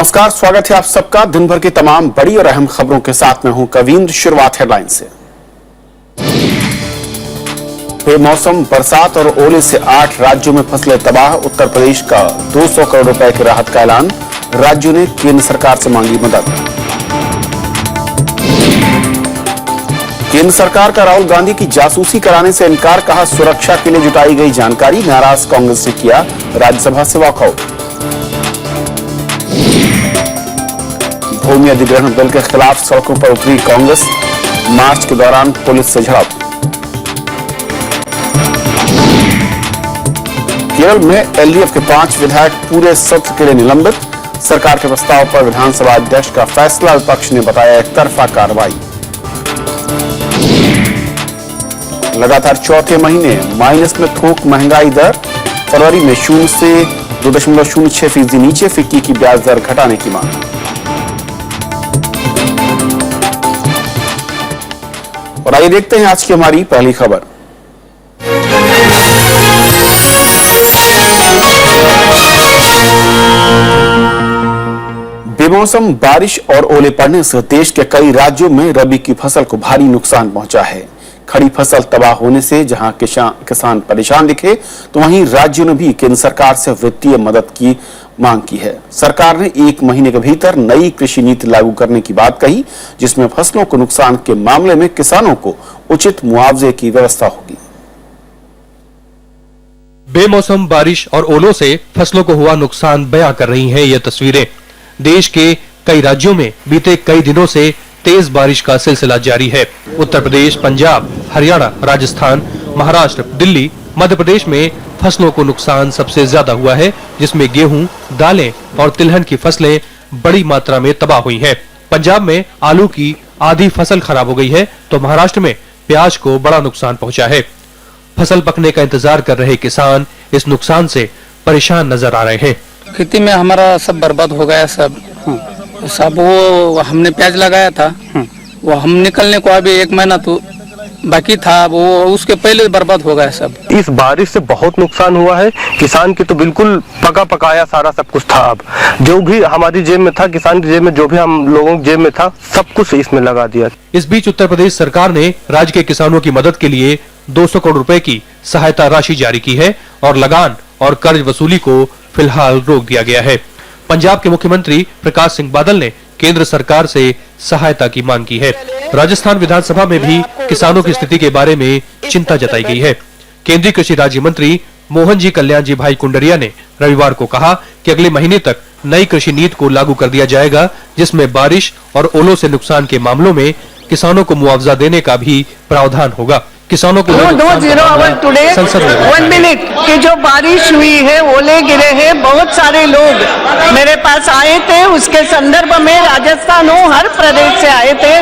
नमस्कार, स्वागत है आप सबका दिन भर की तमाम बड़ी और अहम खबरों के साथ। मैं हूं कवींद्र। शुरुआत हेडलाइन से। बेमौसम बरसात और ओले से 8 राज्यों में फसलें तबाह। उत्तर प्रदेश का 200 करोड़ रुपए की राहत का ऐलान। राज्यों ने केंद्र सरकार से मांगी मदद। केंद्र सरकार का राहुल गांधी की जासूसी कराने से इनकार, कहा सुरक्षा के लिए जुटाई गई जानकारी। नाराज कांग्रेस ने किया राज्यसभा से वॉकआउट। भूमि अधिग्रहण बिल के खिलाफ सड़कों पर उतरी कांग्रेस। मार्च के दौरान पुलिस से झड़प। केरल में एलडीएफ के 5 विधायक पूरे सत्र के लिए निलंबित। सरकार के प्रस्ताव पर विधानसभा अध्यक्ष का फैसला, विपक्ष ने बताया एकतरफा कार्रवाई। लगातार चौथे महीने माइनस में थोक महंगाई दर। फरवरी में 0 से 2.06% नीचे। फिक्की की ब्याज दर घटाने की मांग। और आइए देखते हैं आज की हमारी पहली खबर। बेमौसम बारिश और ओले पड़ने से देश के कई राज्यों में रबी की फसल को भारी नुकसान पहुंचा है। खड़ी फसल तबाह होने से जहां किसान परेशान दिखे, तो वहीं राज्यों ने भी केंद्र सरकार से वित्तीय मदद की मांग की है। सरकार ने 1 महीने के भीतर नई कृषि नीति लागू करने की बात कही, जिसमें फसलों को नुकसान के मामले में किसानों को उचित मुआवजे की व्यवस्था होगी। बेमौसम बारिश और ओलों से फसलों को हुआ नुकसान बयां कर रही हैं ये तस्वीरें। देश के कई राज्यों में बीते कई दिनों से तेज बारिश का सिलसिला जारी है। उत्तर प्रदेश, पंजाब, हरियाणा, राजस्थान, महाराष्ट्र, दिल्ली, मध्य प्रदेश में फसलों को नुकसान सबसे ज्यादा हुआ है, जिसमें गेहूं, दालें और तिलहन की फसलें बड़ी मात्रा में तबाह हुई हैं। पंजाब में आलू की आधी फसल खराब हो गई है, तो महाराष्ट्र में प्याज को बड़ा नुकसान पहुंचा है। फसल पकने का इंतजार कर रहे किसान इस नुकसान से परेशान नजर आ रहे हैं। खेती में हमारा सब बर्बाद हो गया। सब वो हमने प्याज लगाया था, वो हम निकलने को अभी 1 महीना तो बाकी था, वो उसके पहले बर्बाद हो गया सब। इस बारिश से बहुत नुकसान हुआ है। किसान की तो बिल्कुल पका पकाया सारा सब कुछ था। अब जो भी हमारी जेब में था, किसान की जेब में जो भी हम लोगों की जेब में था, सब कुछ इसमें लगा दिया। इस बीच उत्तर प्रदेश सरकार ने राज्य के किसानों की मदद के लिए 200 करोड़ रुपए की सहायता राशि जारी की है और लगान और कर्ज वसूली को फिलहाल रोक दिया गया है। पंजाब के मुख्यमंत्री प्रकाश सिंह बादल ने केंद्र सरकार से सहायता की मांग की है। राजस्थान विधानसभा में भी किसानों की स्थिति के बारे में चिंता जताई गई है। केंद्रीय कृषि राज्य मंत्री मोहन जी कल्याण जी भाई कुंडरिया ने रविवार को कहा कि अगले महीने तक नई कृषि नीति को लागू कर दिया जाएगा, जिसमें बारिश और ओलों से नुकसान के मामलों में किसानों को मुआवजा देने का भी प्रावधान होगा। किसानों को संसद में 1 मिनट की जो बारिश हुई है, ओले गिरे हैं, बहुत सारे लोग मेरे पास आए थे। उसके संदर्भ में राजस्थान हो, हर प्रदेश से आए थे।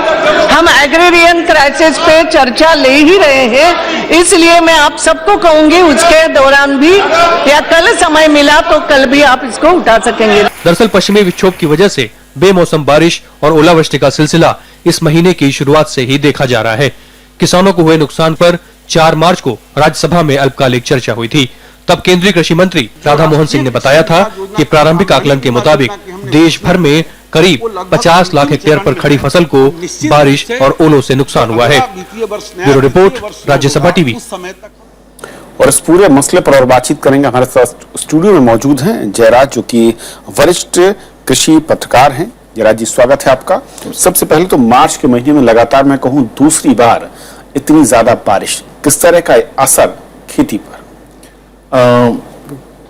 हम एग्रेरियन क्राइसिस पे चर्चा ले ही रहे हैं, इसलिए मैं आप सबको कहूंगी उसके दौरान भी या कल समय मिला तो कल भी आप इसको उठा सकेंगे। दरअसल पश्चिमी विक्षोभ की वजह से बेमौसम बारिश और ओलावृष्टि का सिलसिला इस महीने की शुरुआत से ही देखा जा रहा है। किसानों को हुए नुकसान पर 4 मार्च को राज्यसभा में अल्पकालिक चर्चा हुई थी। तब केंद्रीय कृषि मंत्री राधा मोहन सिंह ने बताया था कि प्रारंभिक आकलन के मुताबिक देश भर में करीब 50 लाख हेक्टेयर पर खड़ी फसल को बारिश और ओलों से नुकसान हुआ है। Bureau report, Rajya Sabha TV. और इस पूरे मसले पर और बातचीत करेंगे। हमारे साथ स्टूडियो में मौजूद हैं जयराज, जो कि वरिष्ठ कृषि पत्रकार हैं। जयराज जी, स्वागत है आपका। सबसे पहले तो मार्च के महीने में लगातार मैं कहूं दूसरी बार इतनी ज्यादा बारिश, किस तरह का असर खेती पर?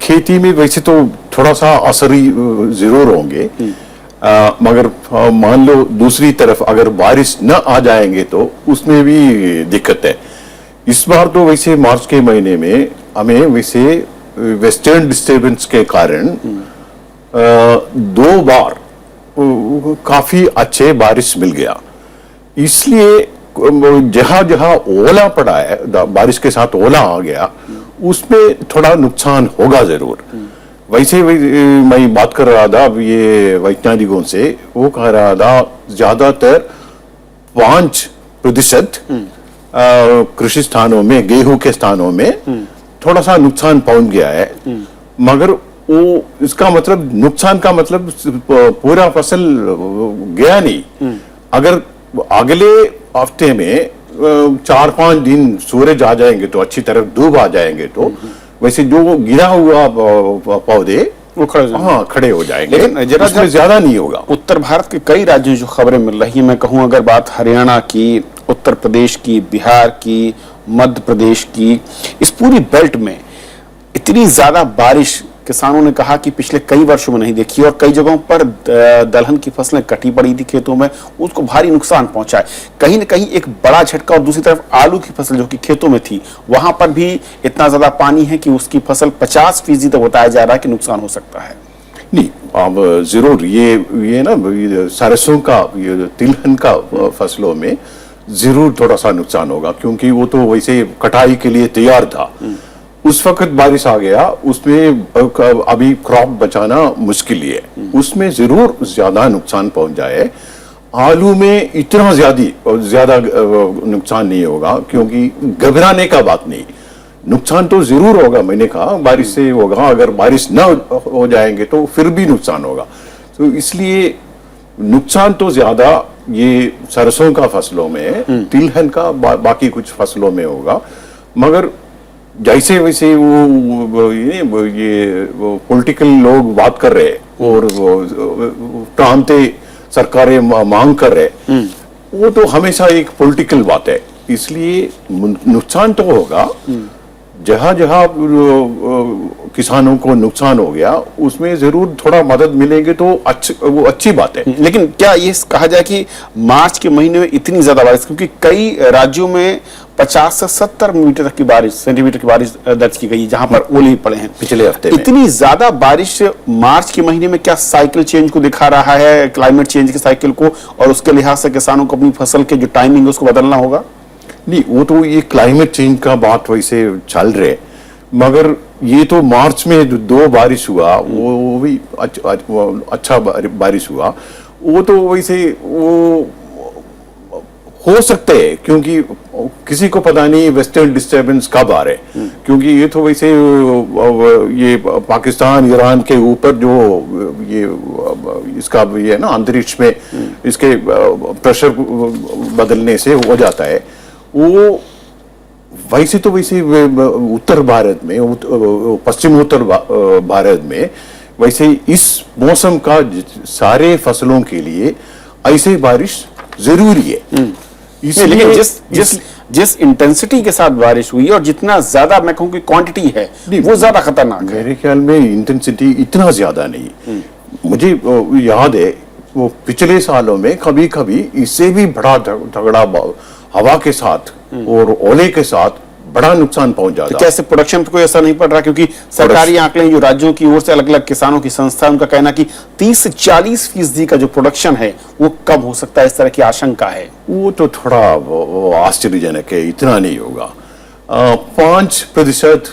खेती में वैसे तो थोड़ा सा असर ही जरूर होंगे, मगर मान लो दूसरी तरफ अगर बारिश न आ जाएंगे तो उसमें भी दिक्कत है। इस बार तो वैसे मार्च के महीने में हमें वैसे वेस्टर्न डिस्टर्बेंस के कारण 2 बार काफी अच्छे बारिश मिल गया। इसलिए जहां जहां ओला पड़ा है, बारिश के साथ ओला आ गया, उसमें थोड़ा नुकसान होगा जरूर। वैसे मैं बात कर रहा था ये वैज्ञानिकों से, वो कह रहा था ज्यादातर 5% कृषि स्थानों में, गेहूं के स्थानों में थोड़ा सा नुकसान पहुंच गया है, मगर वो इसका मतलब नुकसान का मतलब पूरा फसल गया नहीं। अगर अगले हफ्ते में 4-5 दिन सूरज आ जाएंगे तो अच्छी तरह धूप आ जाएंगे तो वैसे जो गिरा हुआ पौधे वो खड़े हो जाएंगे, लेकिन जरा उसमें ज्यादा नहीं होगा। उत्तर भारत के कई राज्यों जो खबरें मिल रही हैं, मैं कहूं अगर बात हरियाणा की, उत्तर प्रदेश की, बिहार की, मध्य प्रदेश की, इस पूरी बेल्ट में इतनी ज्यादा बारिश किसानों ने कहा कि पिछले कई वर्षों में नहीं देखी, और कई जगहों पर दलहन की फसलें कटी पड़ी थी खेतों में, उसको भारी नुकसान पहुंचा है। कहीं न कहीं एक बड़ा झटका, और दूसरी तरफ आलू की फसल जो कि खेतों में थी, वहां पर भी इतना ज्यादा पानी है कि उसकी फसल 50% तक बताया जा रहा है कि नुकसान हो सकता है। नहीं, अब जरूर ये ना सरसों का, ये तिलहन का फसलों में जरूर थोड़ा सा नुकसान होगा, क्योंकि वो तो वैसे कटाई के लिए तैयार था। उस वक्त बारिश आ गया, उसमें अभी क्रॉप बचाना मुश्किल है, उसमें जरूर ज्यादा नुकसान पहुंच जाए। आलू में इतना ज्यादा नुकसान नहीं होगा, क्योंकि घबराने का बात नहीं, नुकसान तो जरूर होगा। मैंने कहा बारिश से होगा, अगर बारिश न हो जाएंगे तो फिर भी नुकसान होगा। तो इसलिए नुकसान तो ज्यादा ये सरसों का फसलों में, तिलहन का बाकी कुछ फसलों में होगा। मगर जैसे वैसे ये पॉलिटिकल लोग बात कर रहे और प्रांतीय सरकारें मांग कर रहे, वो तो हमेशा एक पॉलिटिकल बात है। इसलिए नुकसान तो होगा, जहां जहां किसानों को नुकसान हो गया उसमें जरूर थोड़ा मदद मिलेंगे तो वो अच्छी बात है। लेकिन क्या ये कहा जाए कि मार्च के महीने में इतनी ज्यादा बारिश, क्योंकि कई राज्यों में 50 से 70 मीटर तक की बारिश, सेंटीमीटर की बारिश दर्ज की गई, जहां पर ओले पड़े हैं पिछले हफ्ते में। इतनी ज्यादा बारिश मार्च के महीने में क्या साइकिल चेंज को दिखा रहा है, क्लाइमेट चेंज के साइकिल को, और उसके लिहाज से किसानों को अपनी फसल के जो टाइमिंग है उसको बदलना होगा? नहीं, वो तो ये क्लाइमेट चेंज का बात वैसे चल रहे, मगर ये तो मार्च में 2 बारिश हुआ, वो भी अच्छा बारिश हुआ। वो तो वैसे वो हो सकते हैं, क्योंकि किसी को पता नहीं वेस्टर्न डिस्टर्बेंस कब आ रहे, क्योंकि ये तो वैसे ये पाकिस्तान ईरान के ऊपर जो ये इसका ये ना अंतरिक्ष में इसके प्रेशर बदलने से हो जाता है। वो वैसे तो वैसे उत्तर भारत में, पश्चिम उत्तर भारत में वैसे इस मौसम का सारे फसलों के लिए ऐसे बारिश जरूरी है। लेकिन जिस इंटेंसिटी के साथ बारिश हुई और जितना ज्यादा मैं कहूं कि क्वांटिटी है, वो ज्यादा खतरनाक है। मेरे ख्याल में इंटेंसिटी इतना ज्यादा नहीं। मुझे याद है वो पिछले सालों में कभी कभी इससे भी बड़ा तगड़ा हवा के साथ और ओले के साथ बड़ा नुकसान पहुंच जाता। तो कैसे प्रोडक्शन पर कोई असर नहीं पड़ रहा? क्योंकि सरकारी आंकड़े जो राज्यों की ओर से अलग अलग किसानों की संस्था, उनका कहना कि 30 से 40% का जो प्रोडक्शन है वो कम हो सकता है, इस तरह की आशंका है। वो तो थोड़ा आश्चर्यजनक है, इतना नहीं होगा। 5%,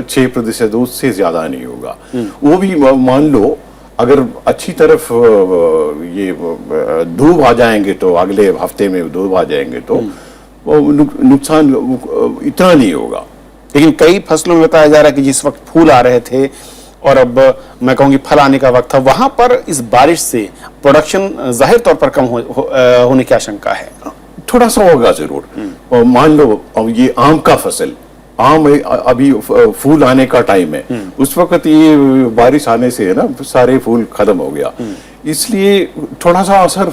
6% उससे ज्यादा नहीं होगा। वो भी मान लो अगर अच्छी तरफ ये धूप आ जाएंगे तो अगले हफ्ते में धूप आ जाएंगे तो नुकसान इतना नहीं होगा। लेकिन कई फसलों में बताया जा रहा है कि जिस वक्त फूल आ रहे थे और अब मैं कहूंगी फल आने का वक्त था, वहां पर इस बारिश से प्रोडक्शन जाहिर तौर पर कम होने की आशंका है। थोड़ा सा होगा जरूर। मान लो ये आम का फसल, आम अभी फूल आने का टाइम है, उस वक्त ये बारिश आने से है ना सारे फूल खत्म हो गया, इसलिए थोड़ा सा असर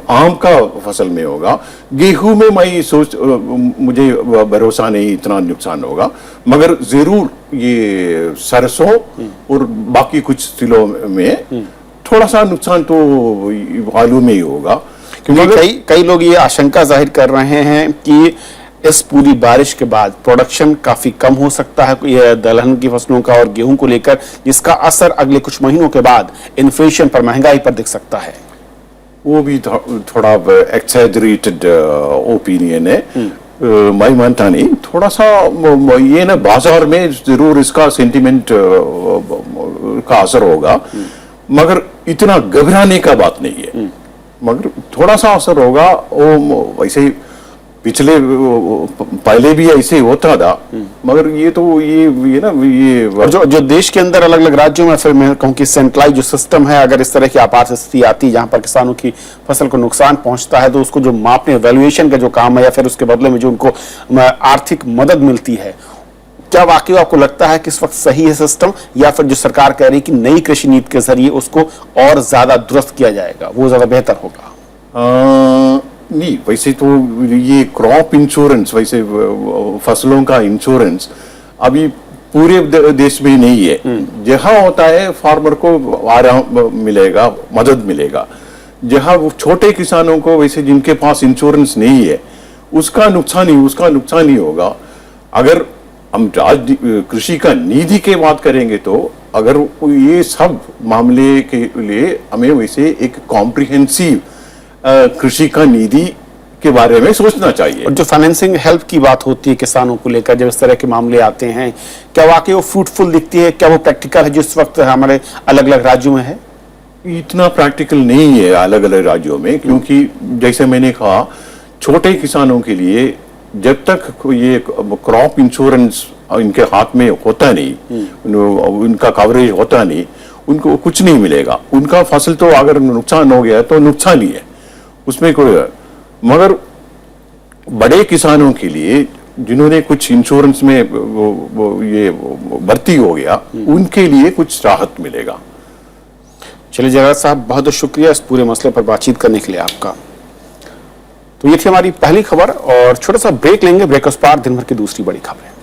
आम का फसल में होगा। गेहूं में मैं मुझे भरोसा नहीं इतना नुकसान होगा, मगर जरूर ये सरसों और बाकी कुछ जिलों में थोड़ा सा नुकसान तो आलू में ही होगा। क्योंकि कई लोग ये आशंका जाहिर कर रहे हैं कि इस पूरी बारिश के बाद प्रोडक्शन काफी कम हो सकता है ये दलहन की फसलों का और गेहूं को लेकर, जिसका असर अगले कुछ महीनों के बाद इन्फ्लेशन पर, महंगाई पर दिख सकता है। वो भी थोड़ा एक्सैजरेटेड ओपिनियन है, मैं मानता नहीं। थोड़ा सा ये ना बाजार में जरूर इसका सेंटिमेंट का असर होगा, मगर इतना घबराने का बात नहीं है, मगर थोड़ा सा असर होगा। वो वैसे पिछले पहले भी ऐसे होता था, मगर ये तो ये ना ये और जो देश के अंदर अलग अलग राज्यों में, फिर मैं कहूँ कि सेंट्रलाइज जो सिस्टम है, अगर इस तरह की आपात स्थिति आती है जहां पर किसानों की फसल को नुकसान पहुंचता है, तो उसको जो मापने वैल्यूएशन का जो काम है या फिर उसके बदले में जो उनको आर्थिक मदद मिलती है, क्या वाकई आपको लगता है कि इस वक्त सही है सिस्टम, या फिर जो सरकार कह रही है कि नई कृषि नीति के जरिए उसको और ज्यादा दुरुस्त किया जाएगा, वो ज्यादा बेहतर होगा? नहीं, वैसे तो ये क्रॉप इंश्योरेंस, वैसे फसलों का इंश्योरेंस अभी पूरे देश में नहीं है। जहां होता है फार्मर को आराम मिलेगा, मदद मिलेगा। जहां वो छोटे किसानों को, वैसे जिनके पास इंश्योरेंस नहीं है, उसका नुकसान ही होगा। अगर हम कृषि का नीति की बात करेंगे तो अगर ये सब मामले के लिए हमें वैसे एक कॉम्प्रिहेंसिव कृषि का नीति के बारे में सोचना चाहिए। और जो फाइनेंसिंग हेल्प की बात होती है किसानों को लेकर, जब इस तरह के मामले आते हैं, क्या वाकई वो फ्रूटफुल दिखती है? क्या वो प्रैक्टिकल है जिस वक्त हमारे अलग अलग राज्यों में है? इतना प्रैक्टिकल नहीं है अलग अलग राज्यों में, क्योंकि जैसे मैंने कहा, छोटे किसानों के लिए जब तक ये क्रॉप इंश्योरेंस इनके हाथ में होता नहीं, उनका कवरेज होता नहीं, उनको कुछ नहीं मिलेगा। उनका फसल तो अगर नुकसान हो गया तो नुकसान ही है, उसमें कोई। मगर बड़े किसानों के लिए जिन्होंने कुछ इंश्योरेंस में ये भर्ती हो गया, उनके लिए कुछ राहत मिलेगा। चलिए जगत साहब, बहुत बहुत शुक्रिया इस पूरे मसले पर बातचीत करने के लिए आपका। तो ये थी हमारी पहली खबर, और छोटा सा ब्रेक लेंगे। ब्रेक उस पार दिन भर की दूसरी बड़ी खबरें।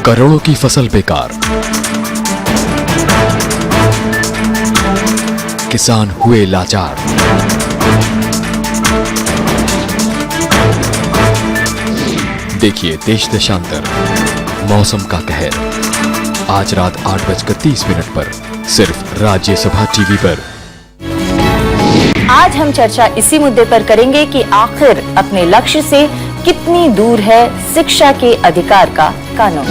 करोड़ों की फसल बेकार, किसान हुए लाचार। देखिए देश देशांतर, मौसम का कहर, आज रात 8:30 पर सिर्फ राज्यसभा टीवी पर। आज हम चर्चा इसी मुद्दे पर करेंगे कि आखिर अपने लक्ष्य से कितनी दूर है शिक्षा के अधिकार का कानून।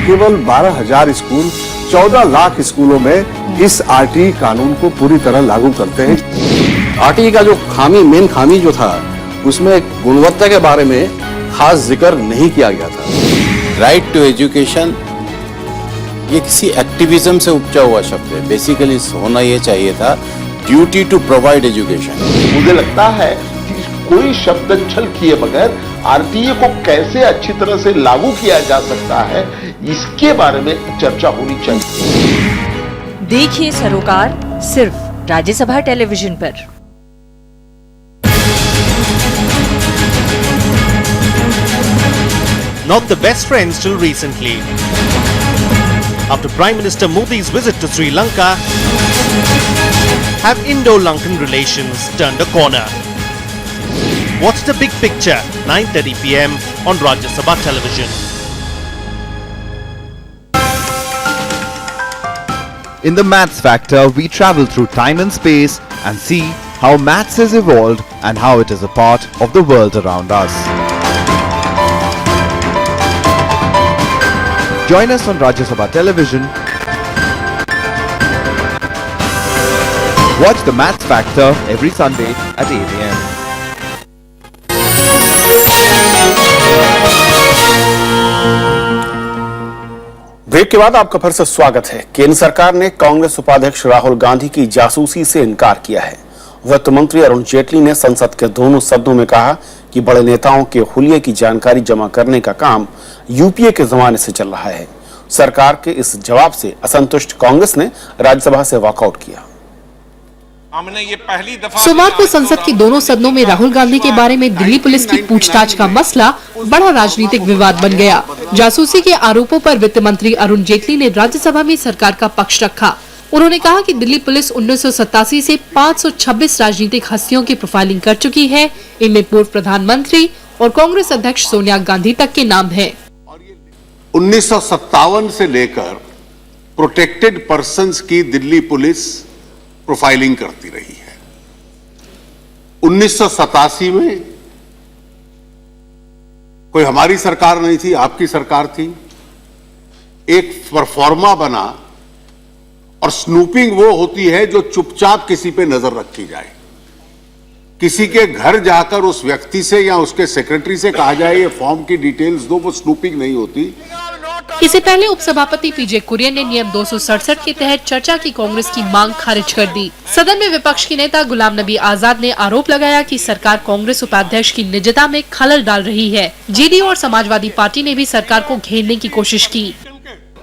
केवल 12,000 स्कूल 14 लाख स्कूलों में इस आरटीई कानून को पूरी तरह लागू करते हैं। आरटीई का जो मेन खामी जो था, उसमें गुणवत्ता के बारे में खास जिक्र नहीं किया गया था। राइट टू एजुकेशन ये किसी एक्टिविज्म से उपजा हुआ शब्द है। बेसिकली होना ये चाहिए था ड्यूटी टू प्रोवाइड एजुकेशन। मुझे लगता है कि कोई शब्द छल किए बगैर आरटीए को कैसे अच्छी तरह से लागू किया जा सकता है, इसके बारे में चर्चा होनी चाहिए। देखिए सरोकार सिर्फ राज्यसभा टेलीविजन पर। Not the best friends till recently. After Prime Minister Modi's visit to Sri Lanka, have Indo-Lankan relations turned a corner? What's the big picture? 9:30 p.m. on Rajya Sabha television. In the Maths Factor, we travel through time and space and see how maths has evolved and how it is a part of the world around us. Join us on Rajya Sabha television. Watch the Maths Factor every Sunday at 8 a.m. Break के बाद आपका फिर से स्वागत है। केंद्र सरकार ने कांग्रेस उपाध्यक्ष राहुल गांधी की जासूसी से इनकार किया है। वित्त मंत्री अरुण जेटली ने संसद के दोनों सदनों में कहा कि बड़े नेताओं के हुलिये की जानकारी जमा करने का काम यूपीए के जमाने से चल रहा है। सरकार के इस जवाब से असंतुष्ट कांग्रेस ने राज्यसभा से वॉकआउट किया। सोमवार को संसद के दोनों सदनों में राहुल गांधी के बारे में दिल्ली पुलिस की पूछताछ का मसला बड़ा राजनीतिक विवाद बन गया। जासूसी के आरोपों पर वित्त मंत्री अरुण जेटली ने राज्यसभा में सरकार का पक्ष रखा। उन्होंने कहा कि दिल्ली पुलिस 1987 से 526 राजनीतिक हस्तियों की प्रोफाइलिंग कर चुकी है। इनमें पूर्व प्रधानमंत्री और कांग्रेस अध्यक्ष सोनिया गांधी तक के नाम हैं। 1957 से लेकर प्रोटेक्टेड पर्संस की दिल्ली पुलिस प्रोफाइलिंग करती रही है। 1987 में कोई हमारी सरकार नहीं थी, आपकी सरकार थी, एक परफॉर्मा बना। और स्नूपिंग वो होती है जो चुपचाप किसी पे नजर रखी जाए, किसी के घर जाकर उस व्यक्ति से या उसके सेक्रेटरी से कहा जाए ये फॉर्म की डिटेल्स दो, वो स्नूपिंग नहीं होती। इससे पहले उपसभापति पीजे कुरियन ने नियम 267 के तहत चर्चा की कांग्रेस की मांग खारिज कर दी। सदन में विपक्ष के नेता गुलाम नबी आजाद ने आरोप लगाया कि सरकार कांग्रेस उपाध्यक्ष की निजता में खलल डाल रही है। जेडीयू और समाजवादी पार्टी ने भी सरकार को घेरने की कोशिश की।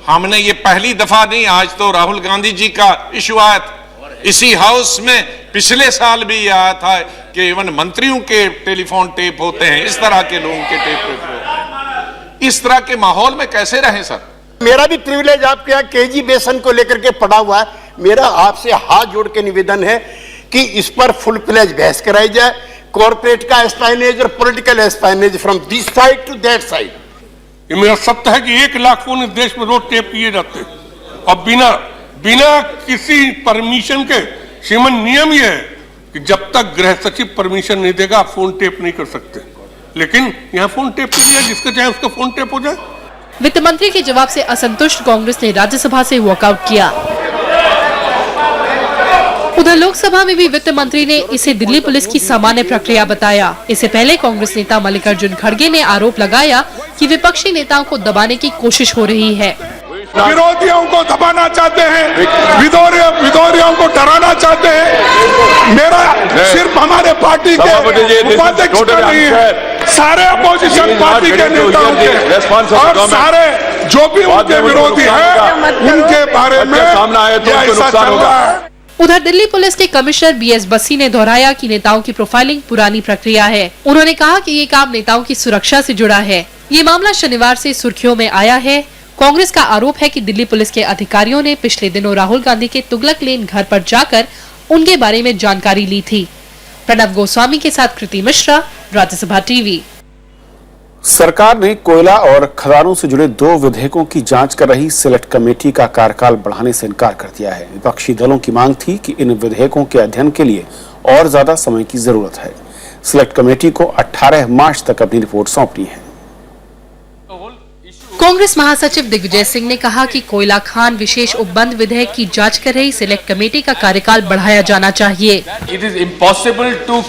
हमने ये पहली दफा नहीं, आज तो राहुल गांधी जी का इशू आया था इसी हाउस में, पिछले साल भी आया था कि इवन मंत्रियों के टेलीफोन टेप होते हैं, इस तरह के लोगों के टेप होते हैं। इस तरह के माहौल में कैसे रहें सर? मेरा भी प्रिविलेज आपके यहाँ केजी बेसन को लेकर के पड़ा हुआ है। मेरा आपसे हाथ जोड़ के निवेदन है कि इस पर फुल प्लेज बहस कराई जाए। कॉर्पोरेट का एस्पाइनेज और political espionage from this side to that side. ये मेरा सत्य है कि 1 लाख फोन इस देश में रोज टेप किए जाते हैं और बिना किसी परमिशन के। श्रीमान नियम यह है कि जब तक गृह सचिव परमिशन नहीं देगा आप फोन टेप नहीं कर सकते, लेकिन यहाँ फोन टेप के लिए जिसका चाहे उसका फोन टेप हो जाए। वित्त मंत्री के जवाब से असंतुष्ट कांग्रेस ने राज्यसभा से वॉकआउट किया। उधर लोकसभा में भी वित्त मंत्री ने इसे दिल्ली पुलिस की सामान्य प्रक्रिया बताया। इससे पहले कांग्रेस नेता मल्लिकार्जुन खड़गे ने आरोप लगाया कि विपक्षी नेताओं को दबाने की कोशिश हो रही है। विरोधियों को दबाना चाहते हैं, विरोधियों को डराना चाहते हैं। मेरा सिर्फ हमारे पार्टी के उपाध्यक्ष का नहीं है, सारे अपोजिशन पार्टी के नेताओं के और सारे जो भी उनके विरोधी हैं उनके बारे में ऐसा चल रहा है। उधर दिल्ली पुलिस के कमिश्नर बीएस बसी ने दोहराया कि नेताओं की प्रोफाइलिंग पुरानी प्रक्रिया है। उन्होंने कहा कि ये काम नेताओं की सुरक्षा से जुड़ा है। ये मामला शनिवार से सुर्खियों में आया है। कांग्रेस का आरोप है कि दिल्ली पुलिस के अधिकारियों ने पिछले दिनों राहुल गांधी के तुगलक लेन घर पर जाकर उनके बारे में जानकारी ली थी। प्रणव गोस्वामी के साथ कृति मिश्रा, राज्यसभा टीवी। सरकार ने कोयला और खदानों से जुड़े 2 विधेयकों की जांच कर रही सिलेक्ट कमेटी का कार्यकाल बढ़ाने से इनकार कर दिया है। विपक्षी दलों की मांग थी कि इन विधेयकों के अध्ययन के लिए और ज्यादा समय की जरूरत है। सिलेक्ट कमेटी को 18 मार्च तक अपनी रिपोर्ट सौंपनी है। कांग्रेस महासचिव दिग्विजय सिंह ने कहा कि कोयला खान विशेष उपबंध विधेयक की जांच कर रही सिलेक्ट कमेटी का कार्यकाल बढ़ाया जाना चाहिए। It is impossible to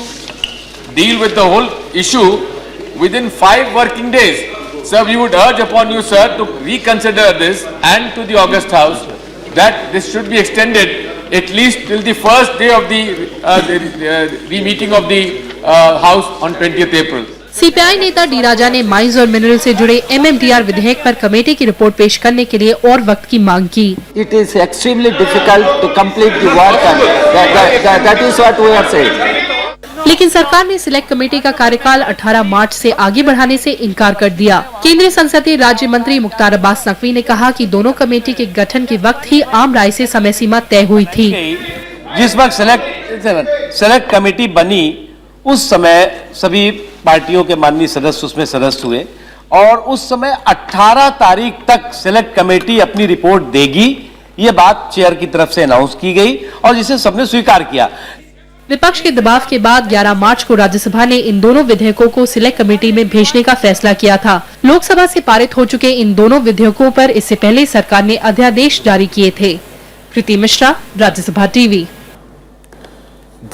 deal with the whole issue within 5 working days. Sir, we would urge upon you, sir, to reconsider this and to the August House that this should be extended at least till the first day of the meeting of the House on 20th April. CPI नेता D राजा ने mines और mineral से जुड़े एमएमटीआर विधेयक पर committee की report पेश करने के लिए और वक्त की मांग की। It is extremely difficult to complete the work and that is what we are saying. लेकिन सरकार ने सिलेक्ट कमेटी का कार्यकाल 18 मार्च से आगे बढ़ाने से इनकार कर दिया। केंद्रीय संसदीय राज्य मंत्री मुख्तार अब्बास नकवी ने कहा कि दोनों कमेटी के गठन के वक्त ही आम राय से समय सीमा तय हुई थी। जिस वक्त सेलेक्ट कमेटी बनी उस समय सभी पार्टियों के माननीय सदस्य उसमें सदस्य हुए और उस समय 18 तारीख तक सिलेक्ट कमेटी अपनी रिपोर्ट देगी, ये बात चेयर की तरफ से अनाउंस की गई और जिसे सबने स्वीकार किया। विपक्ष के दबाव के बाद 11 मार्च को राज्यसभा ने इन दोनों विधेयकों को सिलेक्ट कमेटी में भेजने का फैसला किया था। लोकसभा से पारित हो चुके इन दोनों विधेयकों पर इससे पहले सरकार ने अध्यादेश जारी किए थे। कृति मिश्रा, राज्यसभा टीवी।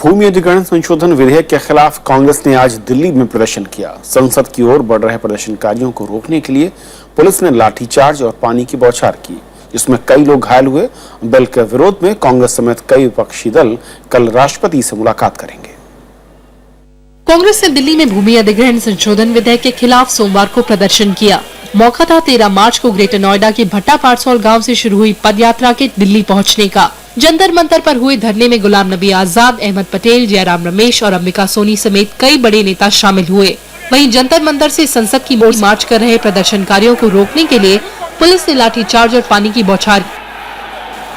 भूमि अधिग्रहण संशोधन विधेयक के खिलाफ कांग्रेस ने आज दिल्ली में प्रदर्शन किया। संसद की ओर बढ़ रहे प्रदर्शनकारियों को रोकने के लिए पुलिस ने लाठीचार्ज और पानी की बौछार की, जिसमें कई लोग घायल हुए। बिल के विरोध में कांग्रेस समेत कई विपक्षी दल कल राष्ट्रपति से मुलाकात करेंगे। कांग्रेस ने दिल्ली में भूमि अधिग्रहण संशोधन विधेयक के खिलाफ सोमवार को प्रदर्शन किया। मौका था 13 मार्च को ग्रेटर नोएडा के भट्टा पारसौल गांव से शुरू हुई पदयात्रा के दिल्ली पहुंचने का। जंतर मंतर पर हुए धरने में गुलाम नबी आजाद, अहमद पटेल, जयराम रमेश और अंबिका सोनी समेत कई बड़े नेता शामिल हुए। वहीं जंतर मंतर से संसद की ओर मार्च कर रहे प्रदर्शनकारियों को रोकने के लिए पुलिस ने लाठीचार्ज और पानी की बौछार।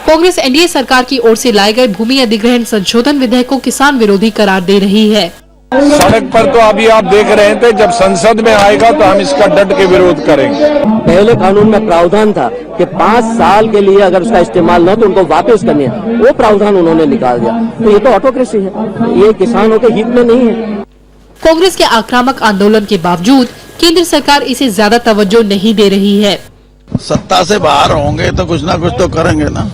कांग्रेस एनडीए सरकार की ओर से लाए गए भूमि अधिग्रहण संशोधन विधेयक को किसान विरोधी करार दे रही है। सड़क पर तो अभी आप देख रहे थे, जब संसद में आएगा तो हम इसका डट के विरोध करेंगे। पहले कानून में प्रावधान था कि 5 साल के लिए अगर उसका इस्तेमाल न तो उनको वापस करने, वो प्रावधान उन्होंने निकाल दिया। तो ये तो ऑटोक्रेसी है, ये किसानों के हित में नहीं है। कांग्रेस के आक्रामक आंदोलन के बावजूद केंद्र सरकार इसे ज्यादा तवज्जो नहीं दे रही है। सत्ता से बाहर होंगे तो कुछ ना कुछ तो करेंगे ना।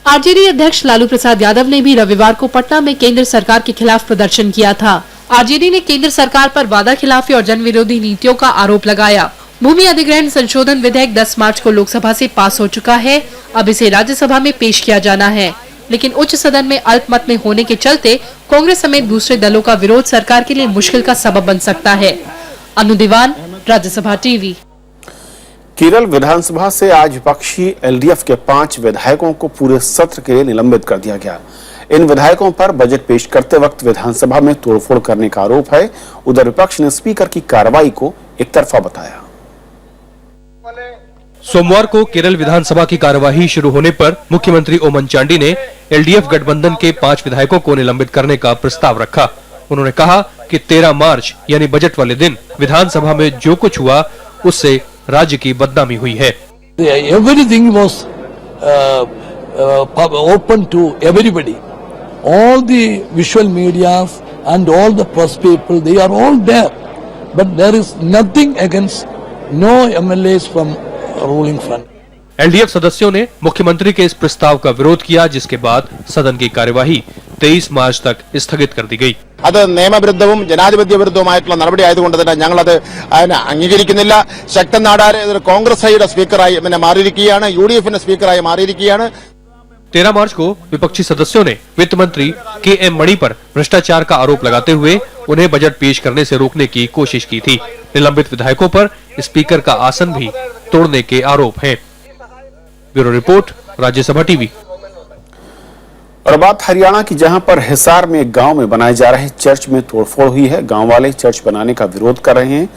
आरजेडी अध्यक्ष लालू प्रसाद यादव ने भी रविवार को पटना में केंद्र सरकार के खिलाफ प्रदर्शन किया था। आरजेडी ने केंद्र सरकार पर वादा खिलाफी और जन विरोधी नीतियों का आरोप लगाया। भूमि अधिग्रहण संशोधन विधेयक 10 मार्च को लोकसभा से पास हो चुका है। अब इसे राज्यसभा में पेश किया जाना है, लेकिन उच्च सदन में अल्पमत में होने के चलते कांग्रेस समेत दूसरे दलों का विरोध सरकार के लिए मुश्किल का सबब बन सकता है। अनु दीवान, राज्यसभा टीवी। केरल विधानसभा से आज विपक्षी एलडीएफ के 5 विधायकों को पूरे सत्र के लिए निलंबित कर दिया गया। इन विधायकों पर बजट पेश करते वक्त विधानसभा में तोड़फोड़ करने का आरोप है। उधर विपक्ष ने स्पीकर की कार्रवाई को एकतरफा बताया। सोमवार को केरल विधानसभा की कार्यवाही शुरू होने पर मुख्यमंत्री ओमन चांडी ने एलडीएफ गठबंधन के 5 विधायकों को निलंबित करने का प्रस्ताव रखा। उन्होंने कहा कि 13 मार्च यानी बजट वाले दिन विधानसभा में जो कुछ हुआ उससे राज्य की बदनामी हुई है। Everything was open to everybody. All the visual medias and all the press people, they are all there. But there is nothing against no MLAs from ruling front. LDF सदस्यों ने मुख्यमंत्री के इस प्रस्ताव का विरोध किया, जिसके बाद सदन की कार्यवाही 23 मार्च तक स्थगित कर दी गई। അത് നിയമവിരുദ്ധവും ജനാധിപത്യ വിരുദ്ധവുമായിട്ടുള്ള നടപടി ആയതുകൊണ്ട് തന്നെ ഞങ്ങളത് അംഗീകരിക്കുന്നില്ല. ശക്തൻ നാടാർ കോൺഗ്രസ് ഐയുടെ സ്പീക്കറായി മാറിയിരിക്കുകയാണ്, യുഡിഎഫിന്റെ സ്പീക്കറായി മാറിയിരിക്കുകയാണ്. 13 मार्च को विपक्षी सदस्यों ने वित्त मंत्री के.एम. मणि पर भ्रष्टाचार का आरोप लगाते हुए उन्हें बजट पेश करने से रोकने की कोशिश की थी। निलंबित विधायकों पर स्पीकर का आसन भी तोड़ने के आरोप हैं। Bureau report, Rajya Sabha TV. और बात हरियाणा की, जहां पर हिसार में एक गांव में बनाए जा रहे चर्च में तोड़फोड़ हुई है। गांव वाले चर्च बनाने का विरोध कर रहे हैं।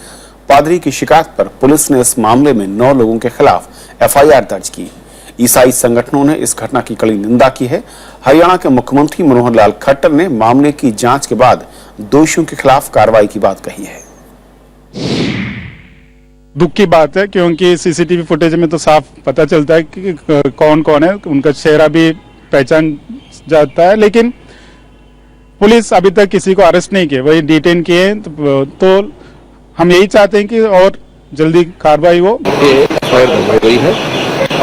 पादरी की शिकायत पर पुलिस ने इस मामले में 9 लोगों के खिलाफ एफआईआर दर्ज की। ईसाई संगठनों ने इस घटना की कड़ी निंदा की है। हरियाणा के मुख्यमंत्री मनोहर लाल खट्टर ने मामले की जांच के बाद दोषियों के खिलाफ कार्रवाई की बात कही है। दुख की बात है, क्योंकि सीसीटीवी फुटेज में तो साफ पता चलता है कि कौन कौन है, उनका चेहरा भी पहचान जाता है, लेकिन पुलिस अभी तक किसी को अरेस्ट नहीं किया, वही डिटेन किए। तो हम यही चाहते हैं कि और जल्दी कार्रवाई हो। गई है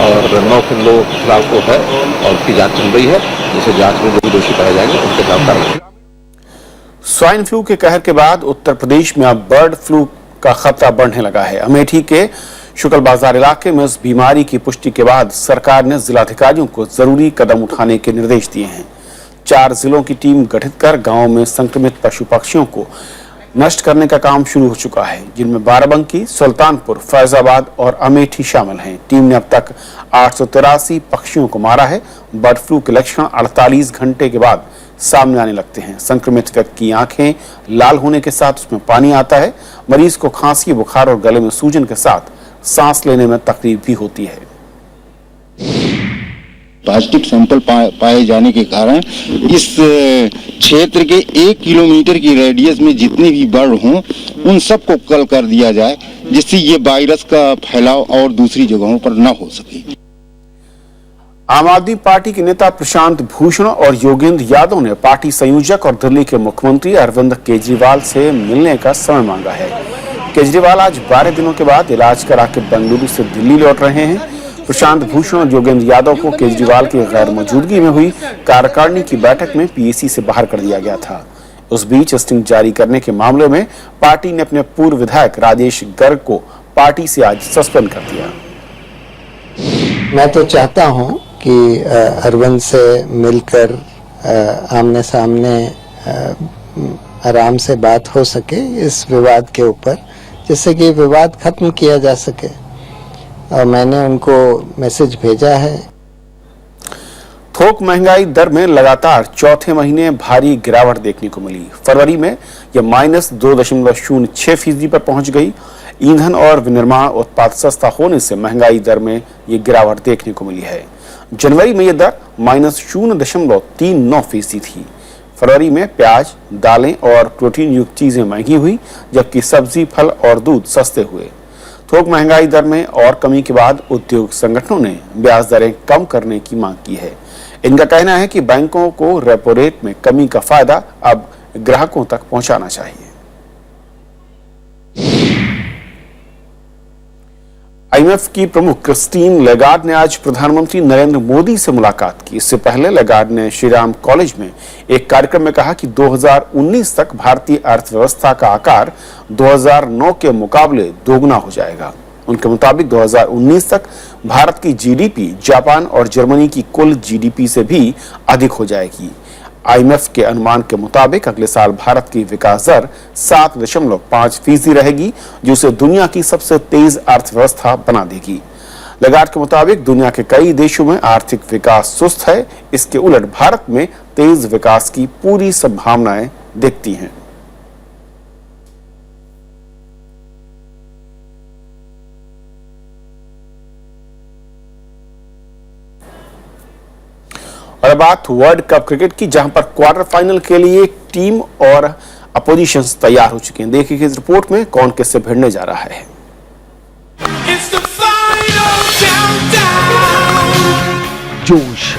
और 9 लोगों के खिलाफ को है और उसकी जांच चल रही है। जिसे जांच में जो भी दोषी पाए जाएंगे उनके खिलाफ कार्रवाई। स्वाइन फ्लू के कहर के बाद उत्तर प्रदेश में अब बर्ड फ्लू का खतरा बढ़ने लगा है। अमेठी के शुक्ल बाजार इलाके में इस बीमारी की पुष्टि के बाद सरकार ने जिलाधिकारियों को जरूरी कदम उठाने के निर्देश दिए हैं। 4 जिलों की टीम गठित कर गांव में संक्रमित पशु पक्षियों को नष्ट करने का काम शुरू हो चुका है, जिनमें बाराबंकी, सुल्तानपुर, फैजाबाद और अमेठी शामिल हैं। टीम ने अब तक 883 पक्षियों को मारा है। बर्ड फ्लू के लक्षण 48 घंटे के बाद सामने आने लगते हैं। संक्रमित व्यक्ति की आंखें लाल होने के साथ उसमें पानी आता है। मरीज को खांसी, बुखार और गले में सूजन के साथ सांस लेने में तकलीफ भी होती है। पॉजिटिव सैंपल पाए जाने के कारण इस क्षेत्र के 1 किलोमीटर की रेडियस में जितने भी बर्ड हों उन सबको कल कर दिया जाए, जिससे ये वायरस का फैलाव और दूसरी जगहों पर न हो सके। आम आदमी पार्टी के नेता प्रशांत भूषण और योगेंद्र यादव ने पार्टी संयोजक और दिल्ली के मुख्यमंत्री अरविंद केजरीवाल से मिलने का समय मांगा है। केजरीवाल आज 12 दिनों के बाद इलाज करा के बेंगलुरु से दिल्ली लौट रहे हैं। प्रशांत भूषण और योगेंद्र यादव को केजरीवाल की गैर मौजूदगी में हुई कार्यकारिणी की बैठक में पीएसी से बाहर कर दिया गया था। उस बीच स्टिंग जारी करने के मामले में पार्टी ने अपने पूर्व विधायक राजेश गर्ग को पार्टी से आज सस्पेंड कर दिया। मैं तो चाहता हूं कि अरविंद से मिलकर आमने सामने आराम से बात हो सके इस विवाद के ऊपर, जिससे कि विवाद खत्म किया जा सके। और मैंने उनको मैसेज भेजा है। थोक महंगाई दर में लगातार चौथे महीने भारी गिरावट देखने को मिली। फरवरी में यह -2.06% पर पहुंच गई। ईंधन और विनिर्माण उत्पाद सस्ता होने से महंगाई दर में यह गिरावट देखने को मिली है। जनवरी में यह दर -0.39% थी। फरवरी में प्याज, दालें और प्रोटीन युक्त चीजें महंगी हुई, जबकि सब्जी, फल और दूध सस्ते हुए। थोक महंगाई दर में और कमी के बाद उद्योग संगठनों ने ब्याज दरें कम करने की मांग की है। इनका कहना है कि बैंकों को रेपो रेट में कमी का फायदा अब ग्राहकों तक पहुंचाना चाहिए। आईएमएफ की प्रमुख क्रिस्टीन लेगार्ड ने आज प्रधानमंत्री नरेंद्र मोदी से मुलाकात की। इससे पहले लेगार्ड ने श्रीराम कॉलेज में एक कार्यक्रम में कहा कि 2019 तक भारतीय अर्थव्यवस्था का आकार 2009 के मुकाबले दोगुना हो जाएगा। उनके मुताबिक 2019 तक भारत की जीडीपी जापान और जर्मनी की कुल जीडीपी से भी अधिक हो जाएगी। आईएमएफ के अनुमान के मुताबिक अगले साल भारत की विकास दर 7.5% रहेगी, जो उसे दुनिया की सबसे तेज अर्थव्यवस्था बना देगी। लेगार्ड के मुताबिक दुनिया के कई देशों में आर्थिक विकास सुस्त है। इसके उलट भारत में तेज विकास की पूरी संभावनाएं दिखती हैं। और अब बात वर्ल्ड कप क्रिकेट की, जहां पर क्वार्टर फाइनल के लिए टीम और अपोजिशंस तैयार हो चुके हैं। देखिए कि इस रिपोर्ट में कौन किससे भिड़ने जा रहा है। जोश,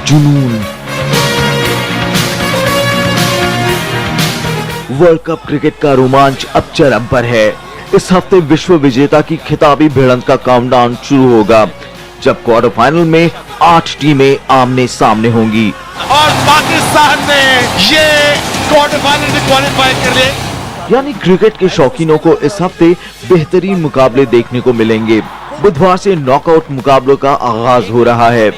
जुनून, वर्ल्ड कप क्रिकेट का रोमांच अब चरम पर है। इस हफ्ते विश्व विजेता की खिताबी भिड़ंत का काउंटडाउन शुरू होगा, जब क्वार्टर फाइनल में 8 टीमें आमने सामने होंगी और पाकिस्तान ने ये क्वार्टर फाइनल में क्वालिफाई कर लिया। यानी क्रिकेट के शौकीनों को इस हफ्ते बेहतरीन मुकाबले देखने को मिलेंगे। बुधवार से नॉकआउट मुकाबलों का आगाज हो रहा है।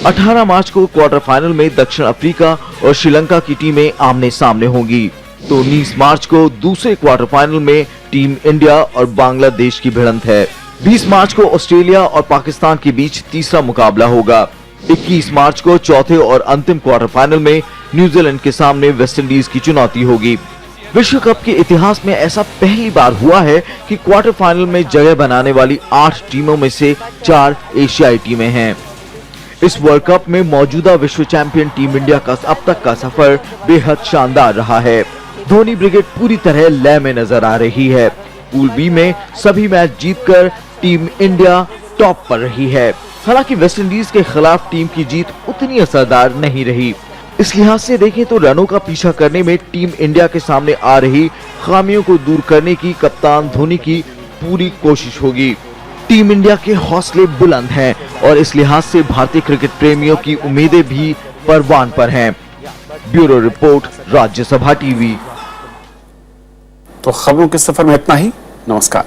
18 मार्च को क्वार्टर फाइनल में दक्षिण अफ्रीका और श्रीलंका की टीमें आमने सामने होंगी, तो 19 मार्च को दूसरे क्वार्टर फाइनल में टीम इंडिया और बांग्लादेश की भिड़ंत है। 20 मार्च को ऑस्ट्रेलिया और पाकिस्तान के बीच तीसरा मुकाबला होगा। 21 मार्च को चौथे और अंतिम क्वार्टर फाइनल में न्यूजीलैंड के सामने वेस्टइंडीज की चुनौती होगी। विश्व कप के इतिहास में ऐसा पहली बार हुआ है कि क्वार्टर फाइनल में जगह बनाने वाली 8 टीमों में से 4 एशियाई टीमें हैं। इस वर्ल्ड कप में मौजूदा विश्व चैंपियन टीम इंडिया का अब तक का सफर बेहद शानदार रहा है। धोनी ब्रिगेड पूरी तरह लय में नजर आ रही है। पूल बी में सभी मैच जीतकर टीम इंडिया टॉप पर रही है। हालांकि वेस्टइंडीज के खिलाफ टीम की जीत उतनी असरदार नहीं रही। इस लिहाज से देखें तो रनों का पीछा करने में टीम इंडिया के सामने आ रही खामियों को दूर करने की कप्तान धोनी की पूरी कोशिश होगी। टीम इंडिया के हौसले बुलंद हैं और इस लिहाज से भारतीय क्रिकेट प्रेमियों की उम्मीदें भी परवान पर हैं। Bureau report, Rajya Sabha TV. तो खबरों के सफर में इतना ही। नमस्कार।